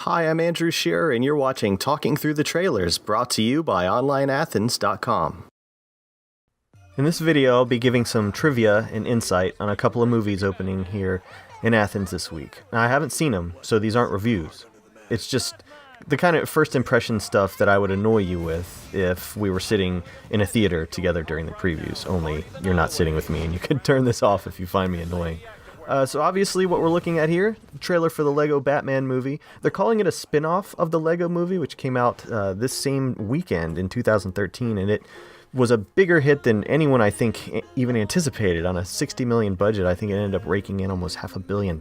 Hi, I'm Andrew Shearer, and you're watching Talking Through the Trailers, brought to you by OnlineAthens.com. In this video, I'll be giving some trivia and insight on a couple of movies opening here in Athens this week. Now, I haven't seen them, so these aren't reviews. It's just the kind of first impression stuff that I would annoy you with if we were sitting in a theater together during the previews, only you're not sitting with me, and you can turn this off if you find me annoying. So obviously what we're looking at here, the trailer for the Lego Batman movie. They're calling it a spin-off of the Lego movie, which came out this same weekend in 2013, and it was a bigger hit than anyone, I think, even anticipated. On a $60 million budget, I think it ended up raking in almost $500 million.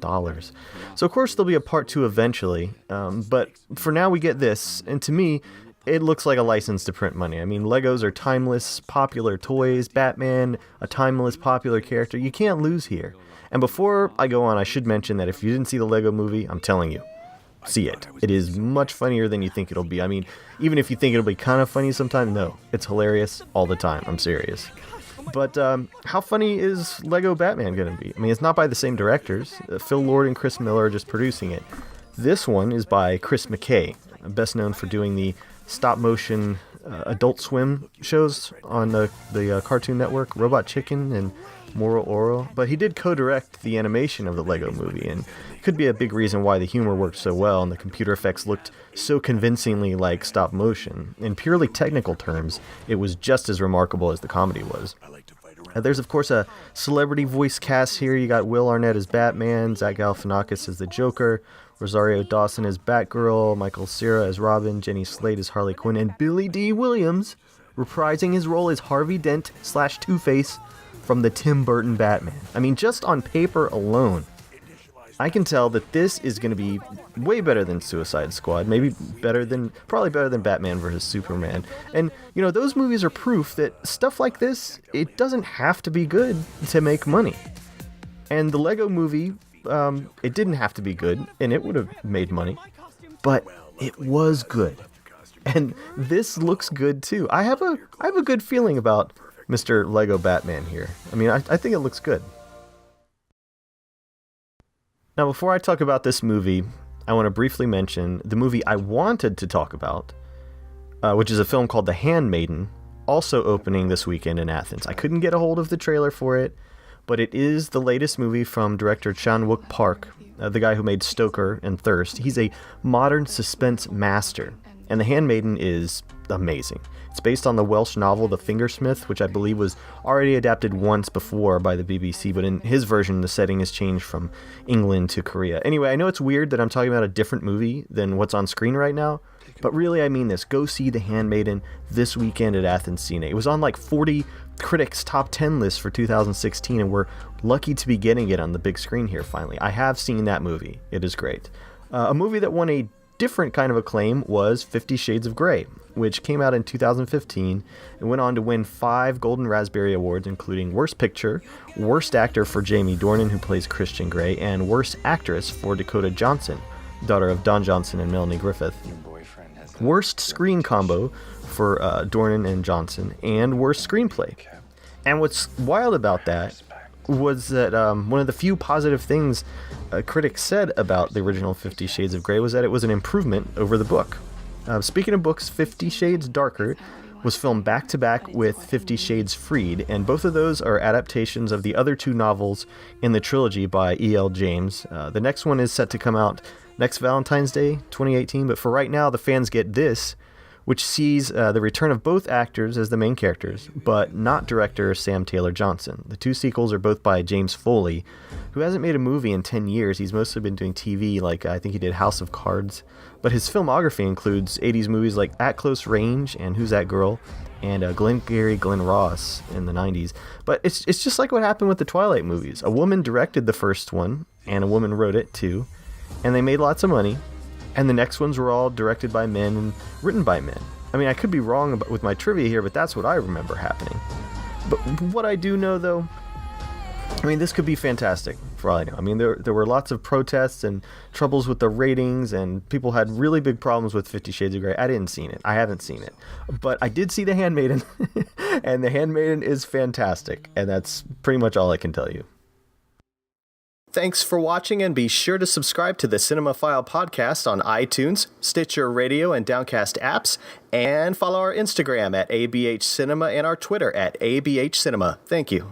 So of course there'll be a part 2 eventually, but for now we get this, and to me, it looks like a license to print money. I mean, Legos are timeless, popular toys. Batman, a timeless, popular character. You can't lose here. And before I go on, I should mention that if you didn't see the Lego movie, I'm telling you, see it. It is much funnier than you think it'll be. I mean, even if you think it'll be kind of funny sometime, no. It's hilarious all the time. I'm serious. But how funny is Lego Batman going to be? I mean, it's not by the same directors. Phil Lord and Chris Miller are just producing it. This one is by Chris McKay, best known for doing the stop-motion Adult Swim shows on the Cartoon Network, Robot Chicken and Moro Oro, but he did co-direct the animation of the Lego movie, and it could be a big reason why the humor worked so well and the computer effects looked so convincingly like stop motion. In purely technical terms, it was just as remarkable as the comedy was. There's of course a celebrity voice cast here. You got Will Arnett as Batman, Zach Galifianakis as the Joker, Rosario Dawson as Batgirl, Michael Cera as Robin, Jenny Slate as Harley Quinn, and Billy D. Williams reprising his role as Harvey Dent / Two-Face from the Tim Burton Batman. I mean, just on paper alone, I can tell that this is going to be way better than Suicide Squad, probably better than Batman vs. Superman. And, you know, those movies are proof that stuff like this, it doesn't have to be good to make money. And the Lego movie, it didn't have to be good, and it would have made money, but it was good. And this looks good too. I have a good feeling about Mr. Lego Batman here. I mean, I think it looks good. Now, before I talk about this movie, I want to briefly mention the movie I wanted to talk about, which is a film called The Handmaiden, also opening this weekend in Athens. I couldn't get a hold of the trailer for it, but it is the latest movie from director Chan-wook Park, the guy who made Stoker and Thirst. He's a modern suspense master, and The Handmaiden is amazing. It's based on the Welsh novel The Fingersmith, which I believe was already adapted once before by the BBC, but in his version, the setting has changed from England to Korea. Anyway, I know it's weird that I'm talking about a different movie than what's on screen right now, but really I mean this. Go see The Handmaiden this weekend at Athens Cine. It was on like 40 critics' top 10 lists for 2016, and we're lucky to be getting it on the big screen here finally. I have seen that movie. It is great. A movie that won a different kind of acclaim was 50 Shades of Grey, which came out in 2015 and went on to win 5 Golden Raspberry Awards, including Worst Picture, Worst Actor for Jamie Dornan, who plays Christian Grey, and Worst Actress for Dakota Johnson, daughter of Don Johnson and Melanie Griffith. Worst Screen Combo for Dornan and Johnson, and Worst Screenplay. And what's wild about that was that one of the few positive things critics said about the original 50 Shades of Grey was that it was an improvement over the book. Speaking of books, 50 Shades Darker was filmed back-to-back with 50 Shades Freed, and both of those are adaptations of the other 2 novels in the trilogy by E.L. James. The next one is set to come out next Valentine's Day, 2018, but for right now, the fans get this, which sees the return of both actors as the main characters, but not director Sam Taylor Johnson. The 2 sequels are both by James Foley, who hasn't made a movie in 10 years. He's mostly been doing TV, like I think he did House of Cards. But his filmography includes 80s movies like At Close Range and Who's That Girl, and Glengarry Glen Ross in the 90s. But it's just like what happened with the Twilight movies. A woman directed the first one, and a woman wrote it too, and they made lots of money. And the next ones were all directed by men and written by men. I mean, I could be wrong with my trivia here, but that's what I remember happening. But what I do know, though, I mean, this could be fantastic, for all I know. I mean, there were lots of protests and troubles with the ratings, and people had really big problems with 50 Shades of Grey. I didn't see it. I haven't seen it. But I did see The Handmaiden, and The Handmaiden is fantastic, and that's pretty much all I can tell you. Thanks for watching, and be sure to subscribe to the Cinemaphile podcast on iTunes, Stitcher Radio, and Downcast apps, and follow our Instagram at ABH Cinema and our Twitter at ABH Cinema. Thank you.